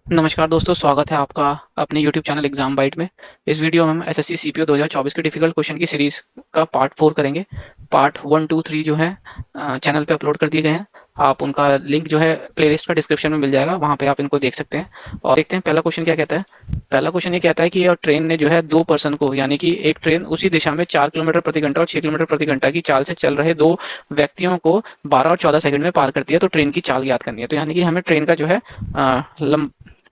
नमस्कार दोस्तों, स्वागत है आपका अपने YouTube चैनल एग्जाम बाइट में। इस वीडियो में हम एसएससी सीपीओ 2024 के डिफिकल्ट क्वेश्चन की सीरीज का पार्ट 4 करेंगे। पार्ट 1, 2, 3 जो है चैनल पे अपलोड कर दिए गए हैं। आप उनका लिंक जो है प्लेलिस्ट का डिस्क्रिप्शन में मिल जाएगा, वहाँ पे आप इनको देख सकते हैं। और देखते हैं पहला क्वेश्चन क्या कहता है। पहला क्वेश्चन ये कहता है कि ट्रेन ने जो है दो पर्सन को, यानी कि एक ट्रेन उसी दिशा में 4 किलोमीटर प्रति घंटा और 6 किलोमीटर प्रति घंटा की चाल से चल रहे दो व्यक्तियों को 12 और 14 सेकंड में पार करती है। तो ट्रेन की चाल ज्ञात करनी है। तो यानी कि हमें ट्रेन का जो है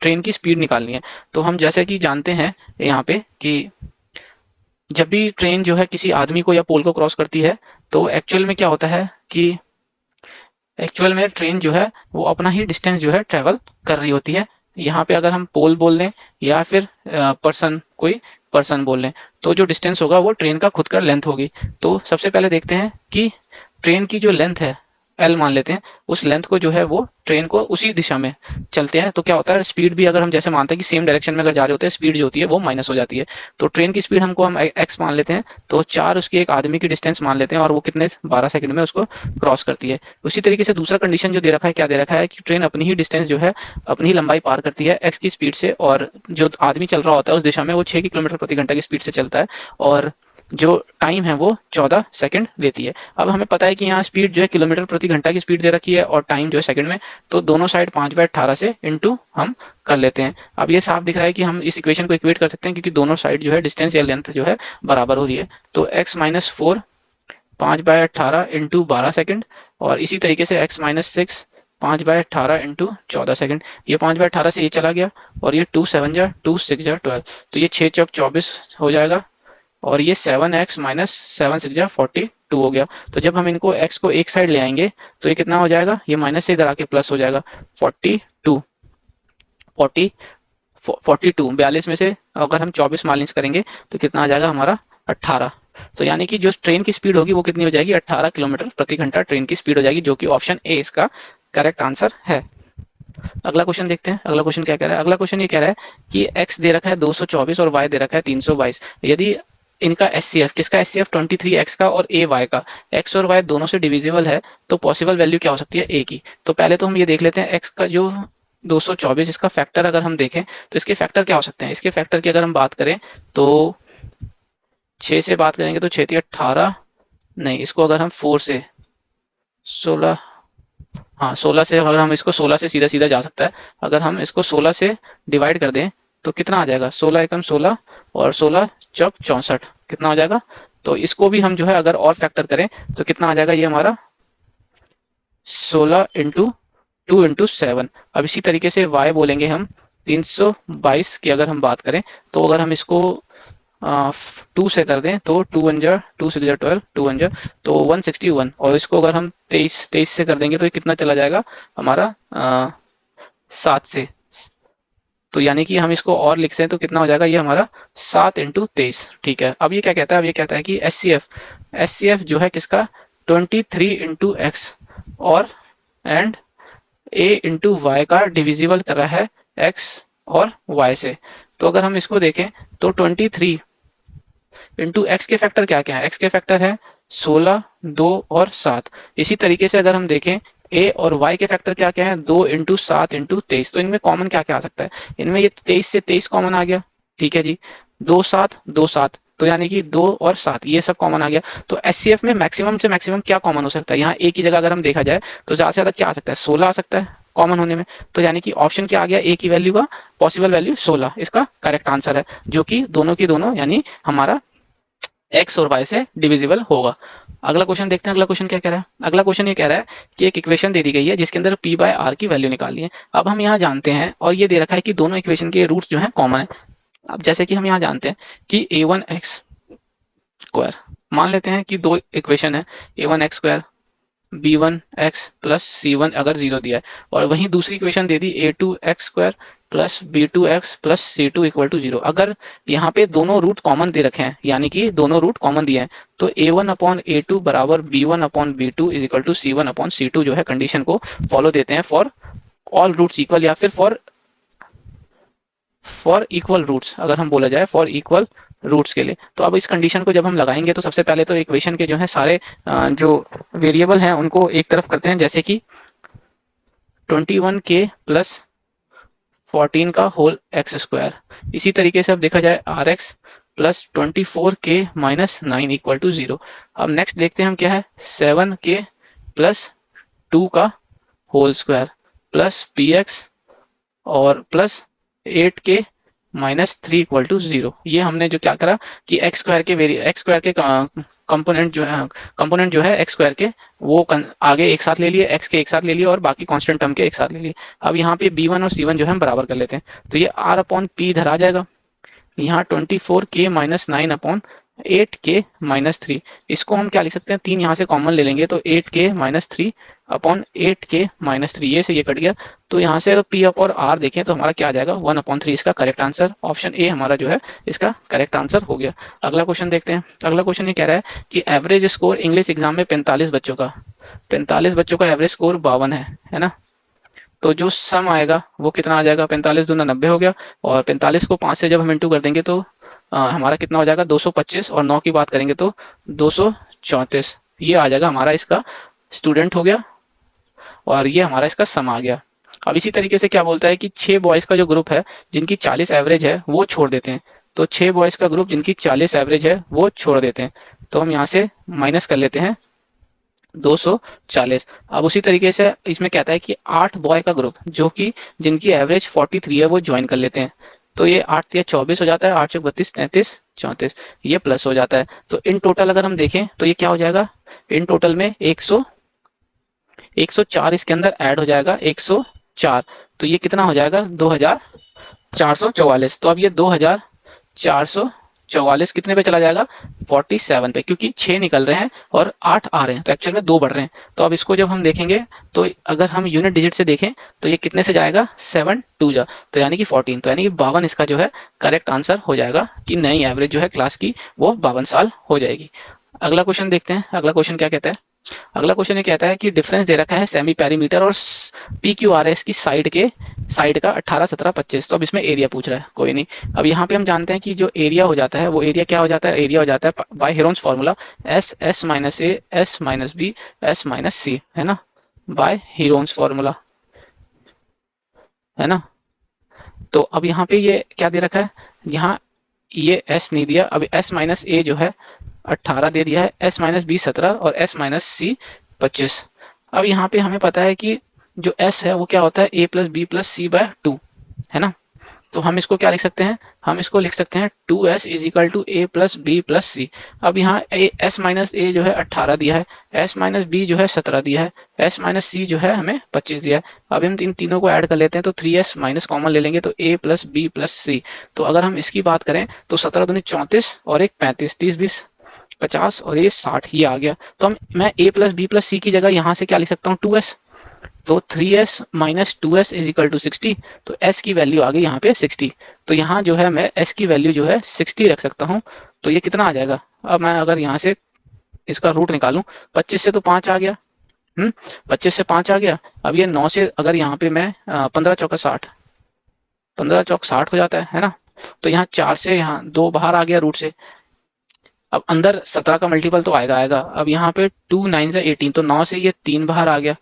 ट्रेन की स्पीड निकालनी है। तो हम जैसे कि जानते हैं यहाँ पे कि जब भी ट्रेन जो है किसी आदमी को या पोल को क्रॉस करती है, तो एक्चुअल में क्या होता है कि एक्चुअल में ट्रेन जो है वो अपना ही डिस्टेंस जो है ट्रेवल कर रही होती है। यहाँ पे अगर हम पोल बोल लें या फिर कोई पर्सन बोल लें, तो जो डिस्टेंस होगा वो ट्रेन का खुद का लेंथ होगी। तो सबसे पहले देखते हैं कि ट्रेन की जो लेंथ है, एल मान लेते हैं, उस लेंथ को जो है वो ट्रेन को उसी दिशा में चलते हैं तो क्या होता है, स्पीड भी अगर हम जैसे मानते हैं कि सेम डायरेक्शन में अगर जा रहे होते हैं, स्पीड जो होती है वो माइनस हो जाती है। तो ट्रेन की स्पीड हम एक्स मान लेते हैं, तो 4 उसकी एक आदमी की डिस्टेंस मान लेते हैं और वो कितने 12 सेकंड में उसको क्रॉस करती है। उसी तरीके से दूसरा कंडीशन जो दे रखा है, क्या दे रखा है कि ट्रेन अपनी ही डिस्टेंस जो है, अपनी ही लंबाई पार करती है एक्स की स्पीड से, और जो आदमी चल रहा होता है उस दिशा में वो 6 किलोमीटर प्रति घंटा की स्पीड से चलता है, और जो टाइम है वो 14 सेकंड लेती है। अब हमें पता है कि यहाँ स्पीड जो है किलोमीटर प्रति घंटा की स्पीड दे रखी है और टाइम जो है सेकंड में, तो दोनों साइड 5/18 से इंटू हम कर लेते हैं। अब ये साफ दिख रहा है कि हम इस इक्वेशन को इक्वेट कर सकते हैं, क्योंकि दोनों साइड जो है डिस्टेंस या लेंथ जो है बराबर हो रही है। तो x-4 5/18 इंटू 12 सेकंड, और इसी तरीके से x-6 5/18 इंटू 14 सेकंड। ये 5/18 से ये चला गया, और ये 2 7 जा 2 6 जा 12, तो ये 6 चौक 24 हो जाएगा, और ये 7x-7 6 जा 42 हो गया। तो जब हम इनको x को एक साइड ले आएंगे तो ये कितना हो जाएगा, ये माइनस से इधर आके प्लस हो जाएगा। 42 40 42 42 में से अगर हम 24 माइनस करेंगे तो कितना आ जाएगा हमारा 18। तो यानी कि जो ट्रेन की स्पीड होगी वो कितनी हो जाएगी, 18 किलोमीटर प्रति घंटा ट्रेन की स्पीड हो जाएगी, जो कि ऑप्शन ए इसका करेक्ट आंसर है। अगला क्वेश्चन देखते हैं। अगला क्वेश्चन क्या कह रहा है। अगला क्वेश्चन ये कह रहा है कि x दे रखा है 224 और y दे रखा है 322। यदि इनका एचसीएफ, किसका एचसीएफ, 23 x का और a y का, x और y दोनों से डिविजिबल है, तो पॉसिबल वैल्यू क्या हो सकती है a की। तो पहले तो हम ये देख लेते हैं x का जो 224, इसका फैक्टर अगर हम देखें तो इसके फैक्टर क्या हो सकते हैं। इसके फैक्टर की अगर हम बात करें तो 6 से बात करेंगे तो 6 18, नहीं, इसको अगर हम 4 से 16, हाँ 16 से, अगर हम इसको 16 से सीधा सीधा जा सकता है। अगर हम इसको 16 से डिवाइड कर दें तो कितना आ जाएगा, 16 एकम 16 और 16 चौक 64, कितना हो जाएगा। तो इसको भी हम जो है अगर और फैक्टर करें तो कितना आ जाएगा, ये हमारा 16 इंटू 2 इंटू 7। अब इसी तरीके से y बोलेंगे हम 322 की अगर हम बात करें, तो अगर हम इसको 2 से कर दें तो 2 1 जा 2 6 जा 12, 2 1 जा तो 161, और इसको अगर हम 23 से कर देंगे तो ये कितना चला जाएगा हमारा 7 से। तो यानी कि हम इसको और लिख हैं तो कितना हो जाएगा, ये हमारा 7 इंटू 23। ठीक है, अब ये क्या कहता है, अब ये कहता है कि एस सी एफ जो है किसका, 23 इंटू x, और एंड a इंटू वाई का डिविजिबल कर रहा है x और y से। तो अगर हम इसको देखें तो 23 इंटू x के फैक्टर क्या क्या है, x के फैक्टर है 16, 2 और 7। इसी तरीके से अगर हम देखें a और y के फैक्टर क्या क्या है, 2 इंटू 7 इंटू 23। तो इनमें कॉमन क्या क्या आ सकता है, इनमें ये 23 से 23 कॉमन आ गया, ठीक है जी, 2 7 तो यानी कि 2 और 7 ये सब कॉमन आ गया। तो एचसीएफ में मैक्सिमम से मैक्सिमम क्या कॉमन हो सकता है, यहाँ ए की जगह अगर हम देखा जाए तो ज्यादा से ज्यादा क्या आ सकता है, 16 आ सकता है कॉमन होने में। तो यानी कि ऑप्शन क्या आ गया, ए की वैल्यू का पॉसिबल वैल्यू 16 इसका करेक्ट आंसर है, जो कि दोनों की दोनों यानी हमारा एक्स और वाई से डिविजिबल होगा। अगला क्वेश्चन देखते हैं। अगला क्वेश्चन क्या कह रहा है। अगला क्वेश्चन ये कह रहा है कि एक इक्वेशन दे दी गई है जिसके अंदर पी बाय आर की वैल्यू निकालनी है। अब हम यहाँ जानते हैं, और ये दे रखा है कि दोनों इक्वेशन के रूट्स जो है कॉमन है। अब जैसे कि हम यहाँ जानते हैं कि a1x² मान लेते हैं कि दो इक्वेशन है, a1x² b1x प्लस c1 अगर 0 दिया है, और वहीं दूसरी इक्वेशन दे दी a2x² plus b2x plus c2 equal to 0। अगर यहाँ पे दोनों रूट कॉमन दे रखे हैं, यानी कि दोनों रूट कॉमन दिए हैं, तो a1/a2 बराबर b1/b2 is equal to c1/c2 जो है कंडीशन को फॉलो देते हैं फॉर ऑल रूट्स इक्वल, या फिर फॉर इक्वल रूट्स अगर हम बोला जाए, फॉर इक्वल रूट्स के लिए। तो अब इस कंडीशन को जब हम लगाएंगे तो सबसे पहले तो इक्वेशन के जो है सारे जो वेरिएबल हैं उनको एक तरफ करते हैं, जैसे कि 21k प्लस 14 का होल एक्स स्क्वायर। इसी तरीके से अब देखा जाए r x plus 24k minus 9 equal to 0। अब नेक्स्ट देखते हैं हम क्या है, 7k प्लस 2 का whole square plus p x और plus 8k minus 3 equal to 0। ये हमने जो क्या करा कि एक्स स्क्वायर के कंपोनेंट जो है एक्स स्क्वायर के वो आगे एक साथ ले लिए, एक्स के एक साथ ले लिए और बाकी कांस्टेंट टर्म के एक साथ ले लिए। अब यहाँ पे b1 और c1 जो है हम बराबर कर लेते हैं, तो ये r अपॉन पी इधर आ जाएगा, यहाँ 24k minus 9 upon 8k minus 3। इसको हम क्या लिख सकते हैं, 3 यहाँ से कॉमन ले लेंगे तो 8k minus 3 upon 8k minus 3, ये से ये कट गया। तो यहाँ से अगर p अप और r देखें तो हमारा क्या आ जाएगा 1 अपॉन 3, इसका करेक्ट आंसर ऑप्शन ए हमारा जो है इसका करेक्ट आंसर हो गया। अगला क्वेश्चन देखते हैं। अगला क्वेश्चन ये कह रहा है कि एवरेज स्कोर इंग्लिश एग्जाम में 45 बच्चों का एवरेज स्कोर 52 है ना। तो जो सम आएगा वो कितना आ जाएगा, 45 दूना 90 हो गया, और 45 को 5 से जब हम इंटू कर देंगे तो हमारा कितना हो जाएगा 225, और 9 की बात करेंगे तो 234। ये आ जाएगा हमारा इसका स्टूडेंट हो गया, और ये हमारा इसका सम आ गया। अब इसी तरीके से क्या बोलता है कि 6 बॉयज का जो ग्रुप है जिनकी 40 एवरेज है वो छोड़ देते हैं। तो 6 बॉयज का ग्रुप जिनकी 40 एवरेज है वो छोड़ देते हैं, तो हम यहाँ से माइनस कर लेते हैं 240। अब उसी तरीके से इसमें कहता है कि 8 बॉय का ग्रुप जो कि जिनकी एवरेज 43 है वो ज्वाइन कर लेते हैं। तो ये 8 या 24 हो जाता है, 8 32 33 34, ये प्लस हो जाता है। तो इन टोटल अगर हम देखें तो ये क्या हो जाएगा, इन टोटल में 104 इसके अंदर ऐड हो जाएगा, 104। तो ये कितना हो जाएगा 2444। तो अब ये 2444 कितने पे चला जाएगा 47 पे, क्योंकि 6 निकल रहे हैं और 8 आ रहे हैं, तो एक्चुअल में 2 बढ़ रहे हैं। तो अब इसको जब हम देखेंगे तो अगर हम यूनिट डिजिट से देखें तो ये कितने से जाएगा 7 2 जा, तो यानी कि 14, तो यानी कि 52 इसका जो है करेक्ट आंसर हो जाएगा कि नई एवरेज जो है क्लास की वो 52 साल हो जाएगी। अगला क्वेश्चन देखते हैं। अगला क्वेश्चन क्या कहता है, अगला क्वेश्चन ये कहता है कि डिफरेंस दे रखा है सेमी पेरीमीटर और पी क्यू आर एस की साइड का 18 17 25। तो अब इसमें एरिया पूछ रहा है, कोई नहीं। अब यहाँ पे हम जानते हैं कि जो एरिया हो जाता है वो एरिया क्या हो जाता है, एरिया हो जाता है by Heron's formula s minus a s minus b s minus c, है ना, बाय हेरोन्स फार्मूला, है ना। तो अब यहाँ पे ये क्या दे रखा है, यहाँ ये एस नहीं दिया, अब एस माइनस ए जो है 18 दे दिया है, एस माइनस बी 17 और एस माइनस सी 25। अब यहाँ पे हमें पता है कि जो एस है वो क्या होता है ए प्लस बी प्लस सी बाय 2, है ना। तो हम इसको क्या लिख सकते हैं, हम इसको लिख सकते हैं 2s is equal to a plus b plus c. अब यहाँ एस माइनस ए जो है 18 दिया है, एस माइनस बी जो है 17 दिया है, एस माइनस सी जो है हमें 25 दिया है। अब हम इन तीनों को ऐड कर लेते हैं तो 3s माइनस कॉमन ले लेंगे तो ए प्लस बी प्लस सी। तो अगर हम इसकी बात करें तो 17 दूनी 34 और एक 35, 30 20 50 और ये 60, ये आ गया। तो मैं a प्लस बी प्लस सी की जगह यहाँ से क्या लिख सकता हूँ 2s, तो 3s minus 2s is equal to 60। तो s की वैल्यू आ गई यहाँ पे 60। तो यहाँ जो है मैं s की वैल्यू जो है 60 रख सकता हूँ। तो ये कितना आ जाएगा, अब मैं अगर यहाँ से इसका रूट निकालूं, 25 से तो 5 आ गया, 25 से 5 आ गया। अब ये 9 से अगर यहाँ पे मैं 15 चौका 60, 15 चौक 60 हो जाता है ना। तो यहाँ 4 से यहाँ 2 बाहर आ गया रूट से। अब अंदर 17 का मल्टीपल तो आएगा आएगा। अब यहाँ पे 2 9 से 18, तो 9 से ये 3 बाहर आ गया,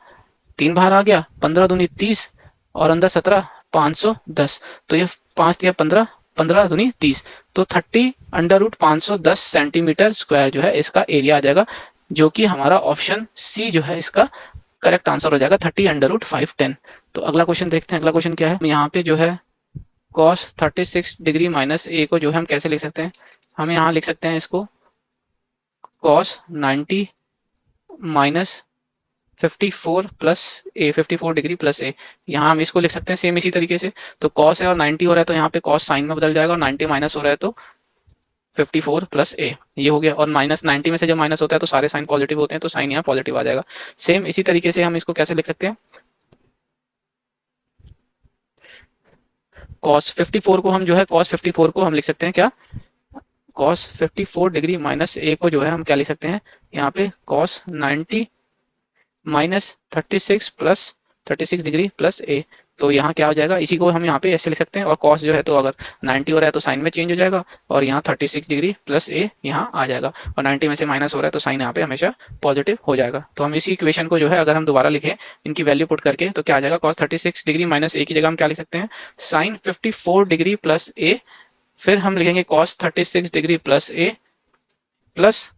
3 बाहर आ गया, 15 दूनी 30 और अंदर 17 510। तो ये 5 दिया 15, 15 दूनी 30, तो 30 अंडर रूट 510 सेंटीमीटर स्क्वायर जो है इसका एरिया आ जाएगा, जो कि हमारा ऑप्शन सी जो है इसका करेक्ट आंसर हो जाएगा 30 अंडर रूट 510। तो अगला क्वेश्चन देखते हैं। अगला क्वेश्चन क्या है, यहाँ पे जो है cos 36 डिग्री माइनस ए को जो है हम कैसे लिख सकते हैं, हम यहाँ लिख सकते हैं इसको cos 90 माइनस 54 प्लस ए, 54 डिग्री प्लस ए। यहाँ हम इसको लिख सकते हैं सेम इसी तरीके से। तो cos है और 90 हो रहा है तो यहाँ पे cos साइन में बदल जाएगा, और 90 माइनस हो रहा है तो 54 प्लस ए, ये हो गया। और माइनस 90 में से जब माइनस होता है तो सारे साइन पॉजिटिव होते हैं, तो साइन यहाँ पॉजिटिव आ जाएगा। सेम इसी तरीके से हम इसको कैसे लिख सकते हैं, cos 54 को हम जो है cos 54 को हम लिख सकते हैं क्या, cos 54 डिग्री माइनस ए को जो है हम क्या लिख सकते हैं यहाँ पे cos 90 minus 36 plus 36 degree plus a. तो यहाँ क्या हो जाएगा, इसी को हम यहाँ पे ऐसे लिख सकते हैं। और कॉस जो है तो अगर 90 हो रहा है तो साइन में चेंज हो जाएगा, और यहाँ 36 डिग्री प्लस ए यहाँ आ जाएगा, और 90 में से माइनस हो रहा है तो साइन यहाँ पे हमेशा पॉजिटिव हो जाएगा। तो हम इसी इक्वेशन को जो है अगर हम दोबारा लिखें इनकी वैल्यू पुट करके, तो क्या आ जाएगा, कॉस 36 डिग्री माइनस ए की जगह हम क्या लिख सकते हैं, साइन 54 डिग्री प्लस ए, फिर हम लिखेंगे कॉस 36 डिग्री प्लस ए प्लस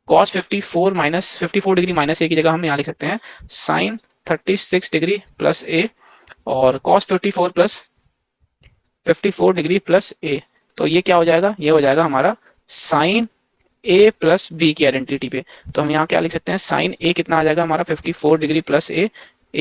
कॉस 54 डिग्री माइनस ए की जगह हम यहाँ लिख सकते हैं साइन 36 डिग्री प्लस ए, और कॉस 54 डिग्री प्लस ए। तो ये क्या हो जाएगा, ये हो जाएगा हमारा साइन ए प्लस बी की आइडेंटिटी पे। तो हम यहाँ क्या लिख सकते हैं, साइन ए कितना आ जाएगा हमारा 54 डिग्री प्लस ए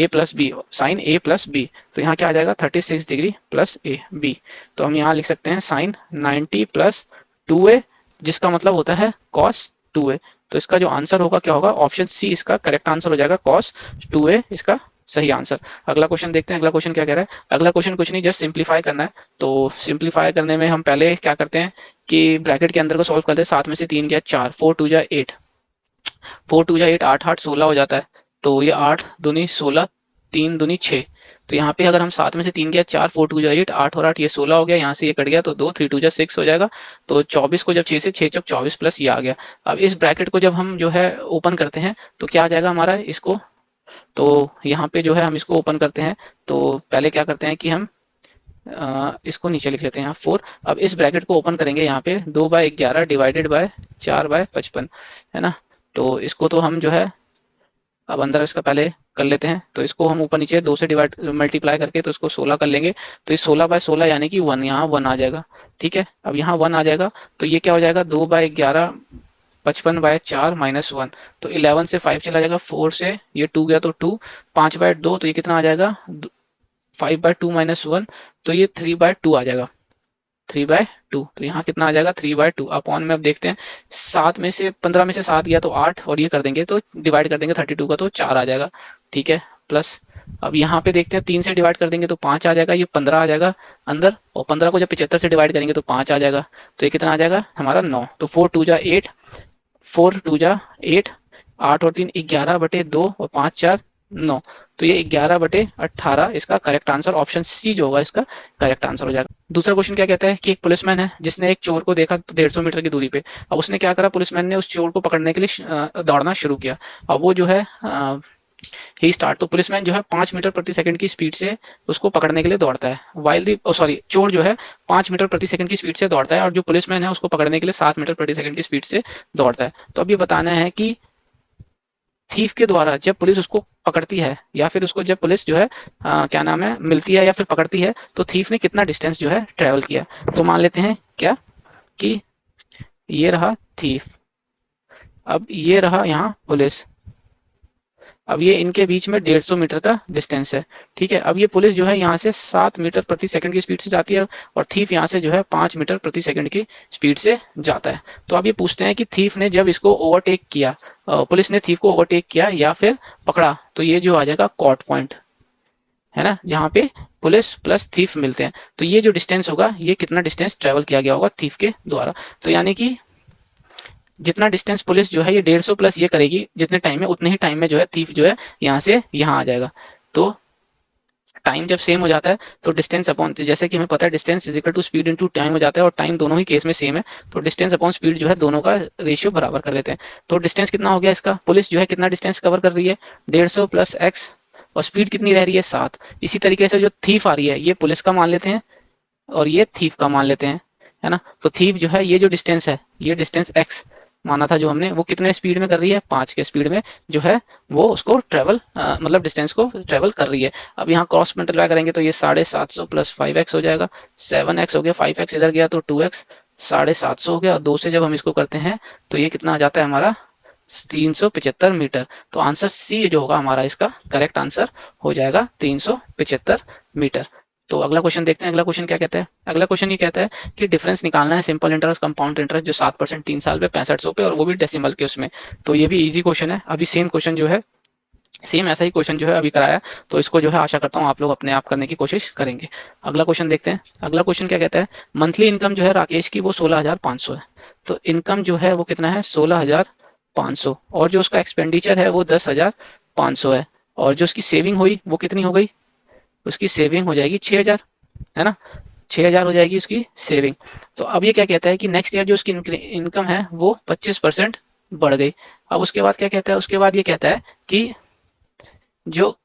प्लस बी, साइन ए प्लस बी। तो यहाँ क्या आ जाएगा 36 डिग्री प्लस ए बी। तो हम यहाँ लिख सकते हैं साइन 90 प्लस 2a, जिसका मतलब होता है कॉस 2a। तो इसका जो आंसर होगा क्या होगा, ऑप्शन सी इसका करेक्ट आंसर हो जाएगा, कॉस 2a इसका सही आंसर। अगला क्वेश्चन देखते हैं, अगला क्वेश्चन क्या कह रहा है। अगला क्वेश्चन कुछ नहीं, जस्ट सिंप्लीफाई करना है। तो सिंप्लीफाई करने में हम पहले क्या करते हैं कि ब्रैकेट के अंदर को सॉल्व करते हैं। 7 में से 3 गया 4, 4 2 जा 8, 4 2 जा 8, 8 8 16 हो जाता है। तो ये 8 दूनी 16, 3 दूनी 6। तो यहाँ पे अगर हम 7 में से 3 गया 4, 4 2 जा 8, 8 और 8 ये 16 हो गया, यहाँ से ये कट गया तो 2, 3 2 जा 6 हो जाएगा। तो 24 को जब 6 से 6 चौक 24 प्लस ये आ गया। अब इस ब्रैकेट को जब हम जो है ओपन करते हैं तो क्या आ जाएगा हमारा, इसको तो यहाँ पे जो है हम इसको ओपन करते हैं। तो पहले क्या करते हैं कि हम इसको नीचे लिख लेते हैं यहाँ 4। अब इस ब्रैकेट को ओपन करेंगे, यहाँ पे 2/11 डिवाइडेड बाय 4/55 है ना। तो इसको तो हम जो है अब अंदर इसका पहले कर लेते हैं। तो इसको हम ऊपर नीचे 2 से डिवाइड मल्टीप्लाई करके तो इसको 16 कर लेंगे। तो इस 16/16 यानी कि 1, यहाँ 1 आ जाएगा। ठीक है, अब यहाँ 1 आ जाएगा तो ये क्या हो जाएगा, 2/11 55/4 माइनस 1। तो 11 से 5 चला जाएगा, 4 से ये 2 गया तो 2, 5/2 तो ये कितना आ जाएगा 5/2 माइनस 1, तो ये 3/2 आ जाएगा, 3/2। तो यहाँ कितना आ जाएगा 3/2 अपॉन में। अब देखते हैं 7 में से 15 में से 7 गया तो 8, और ये कर देंगे तो डिवाइड कर देंगे 32 का तो 4 आ जाएगा। ठीक है, प्लस अब यहाँ पे देखते हैं 3 से डिवाइड कर देंगे तो 5 आ जाएगा, ये 15 आ जाएगा अंदर, और 15 को जब 75 से डिवाइड करेंगे तो 5 आ जाएगा। तो ये कितना आ जाएगा हमारा 9। तो 4 2 जा 8, 4 2 जा 8, 8 और 3 11/2 और 5 4 9। तो ये 11/18 इसका करेक्ट आंसर, ऑप्शन सी जो होगा इसका करेक्ट आंसर हो जाएगा। दूसरा क्वेश्चन क्या कहता है कि एक पुलिसमैन है जिसने एक चोर को देखा 150 मीटर की दूरी पे। अब उसने क्या करा, पुलिसमैन ने उस चोर को पकड़ने के लिए दौड़ना शुरू किया। अब वो जो है ही स्टार्ट, तो पुलिसमैन जो है 5 मीटर प्रति सेकंड की स्पीड से उसको पकड़ने के लिए दौड़ता है, वाइल दी सॉरी चोर जो है 5 मीटर प्रति सेकंड की स्पीड से दौड़ता है, और जो पुलिसमैन है उसको पकड़ने के लिए 7 मीटर प्रति सेकंड की स्पीड से दौड़ता है। तो अब ये बताना है कि थीफ के द्वारा जब पुलिस उसको पकड़ती है, या फिर उसको जब पुलिस जो है क्या नाम है मिलती है या फिर पकड़ती है, तो थीफ ने कितना डिस्टेंस जो है ट्रेवल किया। तो मान लेते हैं क्या कि ये रहा थीफ, अब ये रहा यहाँ पुलिस, अब ये इनके बीच में 150 मीटर का डिस्टेंस है। ठीक है, अब ये पुलिस जो है यहाँ से 7 मीटर प्रति सेकंड की स्पीड से जाती है, और थीफ यहाँ से जो है 5 मीटर प्रति सेकंड की स्पीड से जाता है। तो अब ये पूछते हैं कि थीफ ने जब इसको ओवरटेक किया, पुलिस ने थीफ को ओवरटेक किया या फिर पकड़ा, तो ये जो आ जाएगा कॉट पॉइंट है ना, जहाँ पे पुलिस प्लस थीफ मिलते हैं। तो ये जो डिस्टेंस होगा, ये कितना डिस्टेंस ट्रेवल किया गया होगा थीफ के द्वारा। तो यानी कि जितना डिस्टेंस पुलिस जो है ये 150 प्लस ये करेगी जितने टाइम में, उतने ही टाइम में जो है थीफ जो है यहाँ से यहाँ आ जाएगा। तो टाइम जब सेम हो जाता है तो डिस्टेंस अपॉन, जैसे कि हमें पता है distance is equal to speed into time हो जाता है, और टाइम दोनों ही केस में सेम है, तो डिस्टेंस अपॉन स्पीड जो है दोनों का रेशियो बराबर कर लेते हैं। तो डिस्टेंस कितना हो गया इसका, पुलिस जो है कितना डिस्टेंस कवर कर रही है 150 प्लस एक्स, और स्पीड कितनी रह रही है 7। इसी तरीके से जो थीफ आ रही है ये पुलिस का मान लेते हैं और ये थीफ का मान लेते हैं, है ना। तो थीफ जो है ये जो डिस्टेंस है, ये डिस्टेंस एक्स माना था जो हमने, वो कितने स्पीड में कर रही है 5 के स्पीड में जो है वो उसको ट्रेवल मतलब डिस्टेंस को ट्रेवल कर रही है। अब यहाँ क्रॉस मल्टीप्लाई करेंगे तो ये 750 प्लस 5x हो जाएगा, 7x हो गया, 5x इधर गया तो 2x, 750 हो गया, और 2 से जब हम इसको करते हैं तो ये कितना आ जाता है हमारा 375 मीटर। तो आंसर सी जो होगा हमारा इसका करेक्ट आंसर हो जाएगा 375 मीटर। तो अगला क्वेश्चन देखते हैं, अगला क्वेश्चन क्या कहता है। अगला क्वेश्चन ये कहता है कि डिफरेंस निकालना है सिंपल इंटरेस्ट कंपाउंड इंटरेस्ट जो 7% 3 साल पे 6500 पे, और वो भी डेसिमल के उसमें। तो ये भी इजी क्वेश्चन है। अभी सेम क्वेश्चन जो है, सेम ऐसा ही क्वेश्चन जो है अभी कराया, तो इसको जो है आशा करता हूँ आप लोग अपने आप करने की कोशिश करेंगे। अगला क्वेश्चन देखते हैं, अगला क्वेश्चन क्या कहता है। मंथली इनकम जो है राकेश की वो 16,500 है। तो इनकम जो है वो कितना है 16,500, और जो उसका एक्सपेंडिचर है वो 10,500 है, और जो उसकी सेविंग हुई वो कितनी हो गई उसकी सेविंग हो जाएगी 6,000, है ना, 6,000 हो जाएगी उसकी सेविंग। तो अब ये क्या कहता है कि नेक्स्ट ईयर जो उसकी इनकम है वो 25% बढ़ गई। अब उसके बाद क्या कहता है, उसके बाद ये कहता है कि जो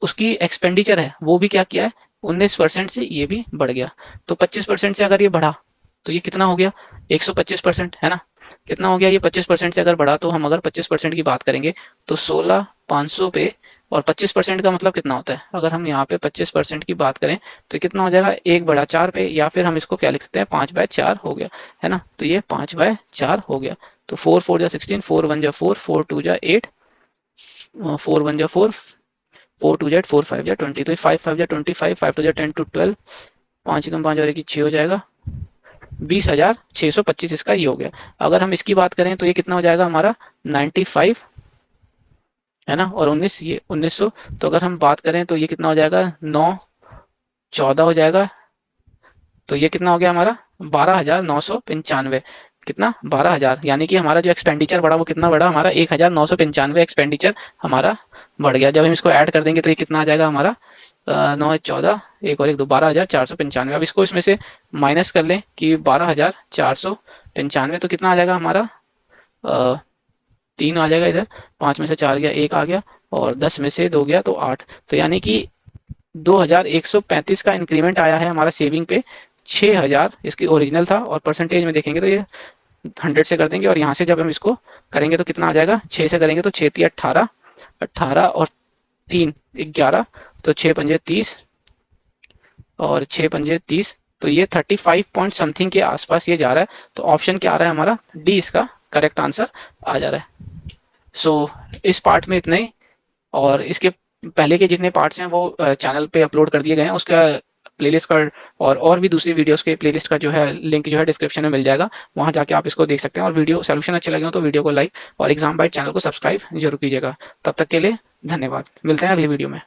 उसकी एक्सपेंडिचर है वो भी क्या किया है, 19% से ये भी बढ़ गया। तो 25% से अगर ये बढ़ा तो ये कितना हो गया, 125%, है ना। कितना हो गया ये, 25% से अगर बढ़ा, तो हम अगर 25% की बात करेंगे तो 16,500 पे, और 25% का मतलब कितना होता है, अगर हम यहाँ पे 25% की बात करें तो कितना हो जाएगा, 1/4 पे, या फिर हम इसको क्या लिख सकते हैं, 5/4 हो गया, है ना। तो ये 5/4 हो गया। तो 4 4 जा 16, 4 1 जा 4, 4 2 जा 8, 4 1 जा 4, 4 2 जा 8, 4 5 जा 20, तो 5 5 जा 25, 5 2 जा 10 to 12, 5 और 1 6 हो जाएगा, 20,625 इसका ये हो गया। अगर हम इसकी बात करें तो ये कितना हो जाएगा हमारा, 95, है ना, और 19, ये 1900। तो अगर हम बात करें तो ये कितना हो जाएगा, 9 14 हो जाएगा। तो ये कितना हो गया हमारा, 12,995। कितना, 12,000, यानी कि हमारा जो एक्सपेंडिचर बढ़ा वो कितना बढ़ा हमारा, 1,995 एक्सपेंडिचर हमारा बढ़ गया। जब हम इसको ऐड कर देंगे तो ये कितना आ जाएगा हमारा, 9 14, एक और एक दो, 12,495। अब इसको इसमें से माइनस कर लें कि 12,495, तो कितना आ जाएगा हमारा, 3 आ जाएगा इधर, 5 में से 4 गया, 1 आ गया, और 10 में से 2 गया तो 8। तो यानी कि 2,135 का इंक्रीमेंट आया है हमारा सेविंग पे। 6,000 इसकी ओरिजिनल था, और परसेंटेज में देखेंगे तो ये 100 से कर देंगे, और यहाँ से जब हम इसको करेंगे तो कितना आ जाएगा, 6 से करेंगे तो 6 3 18, 18 और 3 11, तो 6 पंजे 30, और 6 पंजे 30, तो ये 35 पॉइंट समथिंग के आसपास ये जा रहा है। तो ऑप्शन क्या आ रहा है हमारा, डी इसका करेक्ट आंसर आ जा रहा है। सो इस पार्ट में इतना ही, और इसके पहले के जितने पार्ट्स हैं वो चैनल पे अपलोड कर दिए गए हैं। उसका प्लेलिस्ट का और भी दूसरी वीडियोस के प्लेलिस्ट का जो है लिंक जो है डिस्क्रिप्शन में मिल जाएगा, वहां जाके आप इसको देख सकते हैं। और वीडियो सोल्यूशन अच्छे लगे हो तो वीडियो को लाइक और एग्जाम बाइट चैनल को सब्सक्राइब जरूर कीजिएगा। तब तक के लिए धन्यवाद, मिलते हैं अगली वीडियो में।